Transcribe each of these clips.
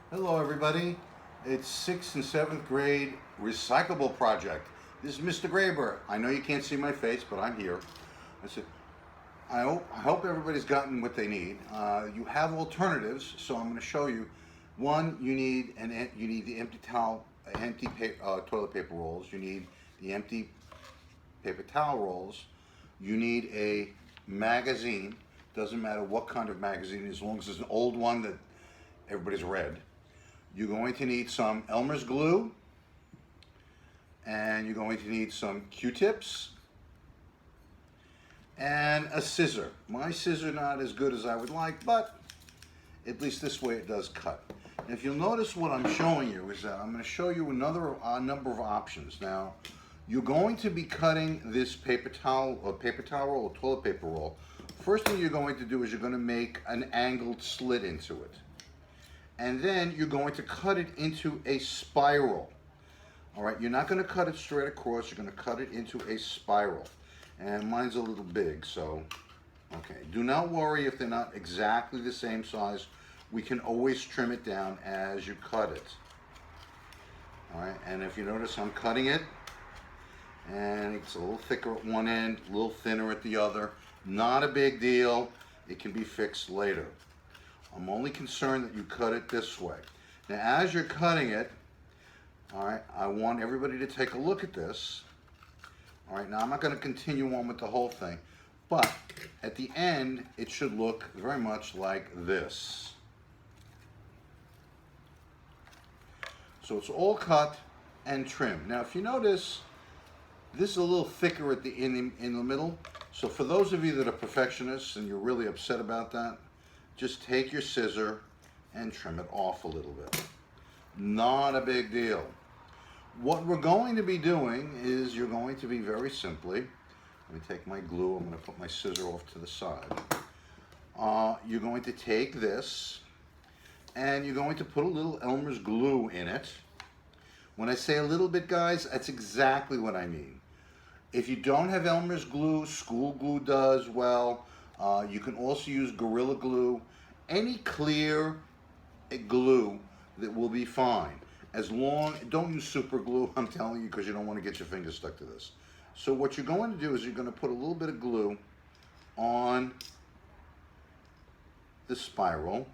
Hello everybody. It's 6th and 7th grade Recyclable Project. This is Mr. Graber. I know you can't see my face, but I'm here. I said, I hope everybody's gotten what they need. You have alternatives, so I'm going to show you. One, you need the empty towel, toilet paper rolls. You need the empty paper towel rolls. You need a magazine. Doesn't matter what kind of magazine, as long as it's an old one that everybody's read. You're going to need some Elmer's glue, and you're going to need some Q-tips and a scissor. My scissor not as good as I would like, but at least this way it does cut. And if you'll notice, what I'm showing you is that I'm going to show you another number of options. Now, you're going to be cutting this paper towel roll or toilet paper roll. First thing you're going to do is you're going to make an angled slit into it. And then you're going to cut it into a spiral. All right, you're not going to cut it straight across, you're going to cut it into a spiral. And mine's a little big, so, okay. Do not worry if they're not exactly the same size. We can always trim it down as you cut it. All right, and if you notice, I'm cutting it, and it's a little thicker at one end, a little thinner at the other. Not a big deal. It can be fixed later. I'm only concerned that you cut it this way. Now, as you're cutting it, all right, I want everybody to take a look at this. All right, now I'm not going to continue on with the whole thing, but at the end, it should look very much like this. So it's all cut and trimmed. Now, if you notice, this is a little thicker at in the middle. So for those of you that are perfectionists and you're really upset about that, just take your scissor and trim it off a little bit. Not a big deal. What we're going to be doing is you're going to be very simply, let me take my glue, I'm going to put my scissor off to the side. You're going to take this and you're going to put a little Elmer's glue in it. When I say a little bit, guys, that's exactly what I mean. If you don't have Elmer's glue, school glue does well. You can also use Gorilla Glue. Any clear glue that will be fine. Don't use super glue, I'm telling you, because you don't want to get your fingers stuck to this. So what you're going to do is you're going to put a little bit of glue on the spiral.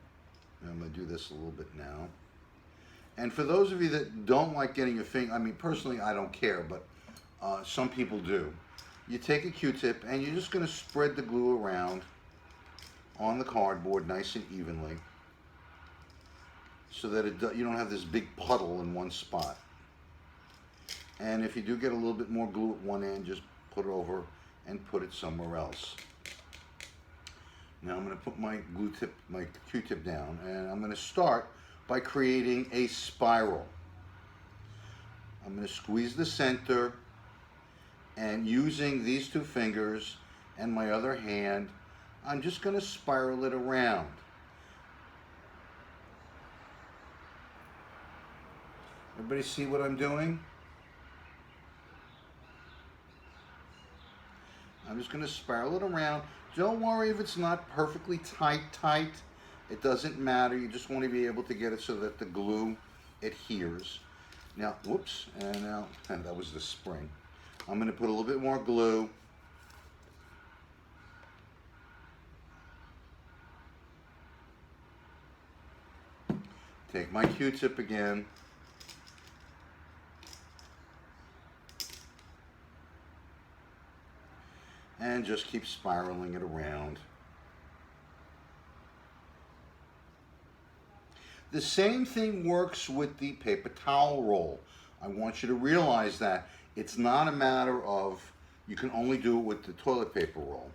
And I'm going to do this a little bit now. And for those of you that don't like getting your finger, I mean, personally, I don't care, but some people do. You take a Q-tip and you're just going to spread the glue around on the cardboard nice and evenly so that you don't have this big puddle in one spot. And if you do get a little bit more glue at one end, just put it over and put it somewhere else. Now I'm going to put my my Q-tip down, and I'm going to start by creating a spiral. I'm going to squeeze the center, and using these two fingers and my other hand, I'm just going to spiral it around. Everybody see what I'm doing? I'm just going to spiral it around. Don't worry if it's not perfectly tight. It doesn't matter. You just want to be able to get it so that the glue adheres. Now, whoops, and now, and that was the spring. I'm going to put a little bit more glue. Take my Q-tip again. And just keep spiraling it around. The same thing works with the paper towel roll. I want you to realize that it's not a matter of you can only do it with the toilet paper roll.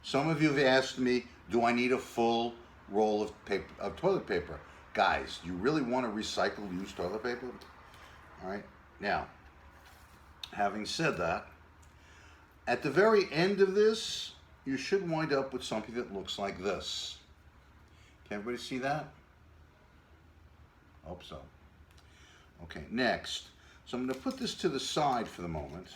Some of you have asked me, do I need a full roll of toilet paper? Guys, you really want to recycle used toilet paper? All right, now, having said that, at the very end of this, you should wind up with something that looks like this. Can everybody see that? Hope so. Okay, next. So I'm going to put this to the side for the moment.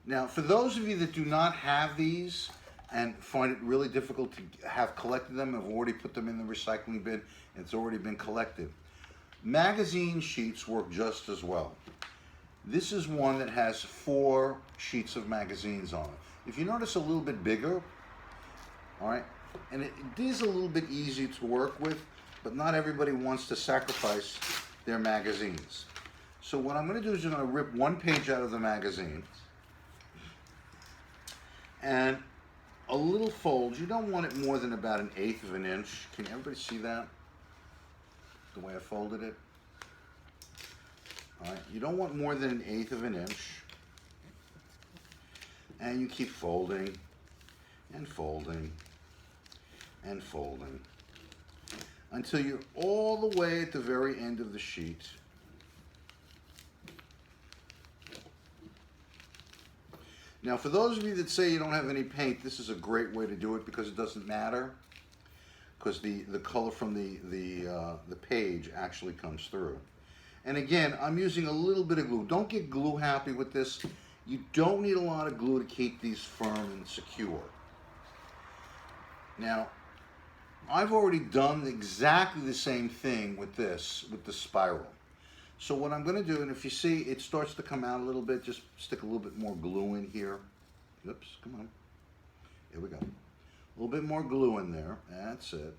Now, for those of you that do not have these and find it really difficult to have collected them, have already put them in the recycling bin, and it's already been collected, Magazine sheets work just as well. This is one that has 4 sheets of magazines on it. If you notice, a little bit bigger, all right, and it is a little bit easy to work with, but not everybody wants to sacrifice their magazines. So what I'm going to do is I'm going to rip one page out of the magazine, and a little fold. You don't want it more than about 1/8 of an inch. Can everybody see that? The way I folded it? All right, you don't want more than 1/8 of an inch. And you keep folding and folding and folding until you're all the way at the very end of the sheet. Now, for those of you that say you don't have any paint, this is a great way to do it because it doesn't matter, because the color from the page actually comes through. And again, I'm using a little bit of glue. Don't get glue happy with this. You don't need a lot of glue to keep these firm and secure. Now, I've already done exactly the same thing with this, with the spiral. So what I'm going to do, and if you see it starts to come out a little bit, just stick a little bit more glue in here. Oops, come on. Here we go. A little bit more glue in there. That's it.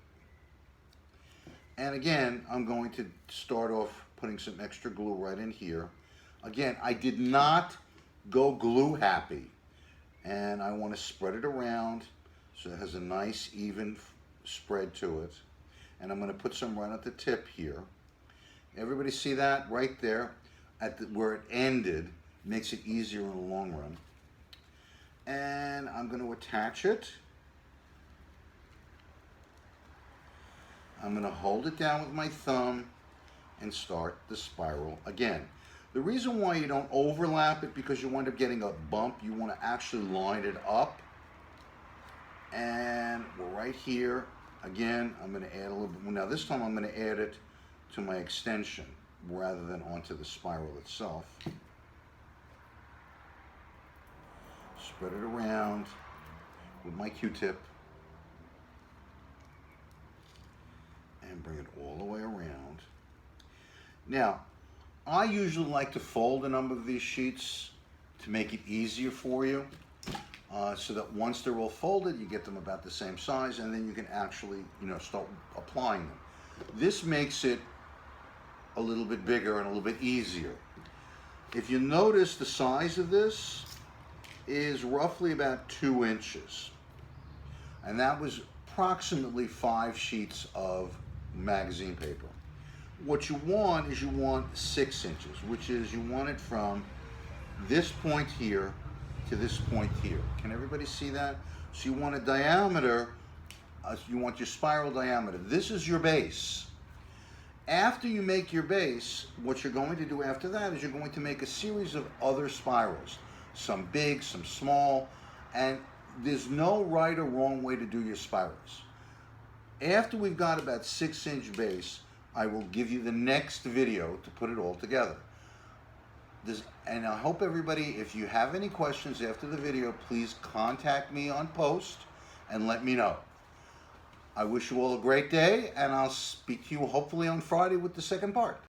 And again, I'm going to start off putting some extra glue right in here. Again, I did not go glue happy. And I want to spread it around so it has a nice even spread to it. And I'm going to put some right at the tip here. Everybody see that right there at where it ended? Makes it easier in the long run. And I'm going to attach it. I'm going to hold it down with my thumb and start the spiral again. The reason why you don't overlap it, because you wind up getting a bump. You want to actually line it up. And we're right here. Again, I'm going to add a little bit. Now this time I'm going to add it to my extension rather than onto the spiral itself. Spread it around with my Q-tip and bring it all the way around. Now, I usually like to fold a number of these sheets to make it easier for you, so that once they're all folded, you get them about the same size, and then you can actually, start applying them. This makes it a little bit bigger and a little bit easier. If you notice, the size of this is roughly about 2 inches. And that was approximately 5 sheets of magazine paper. What you want is 6 inches, which is you want it from this point here to this point here. Can everybody see that? So you want a diameter, you want your spiral diameter. This is your base. After you make your base, what you're going to do after that is you're going to make a series of other spirals. Some big, some small, and there's no right or wrong way to do your spirals. After we've got about 6-inch base, I will give you the next video to put it all together. And I hope everybody, if you have any questions after the video, please contact me on post and let me know. I wish you all a great day, and I'll speak to you hopefully on Friday with the second part.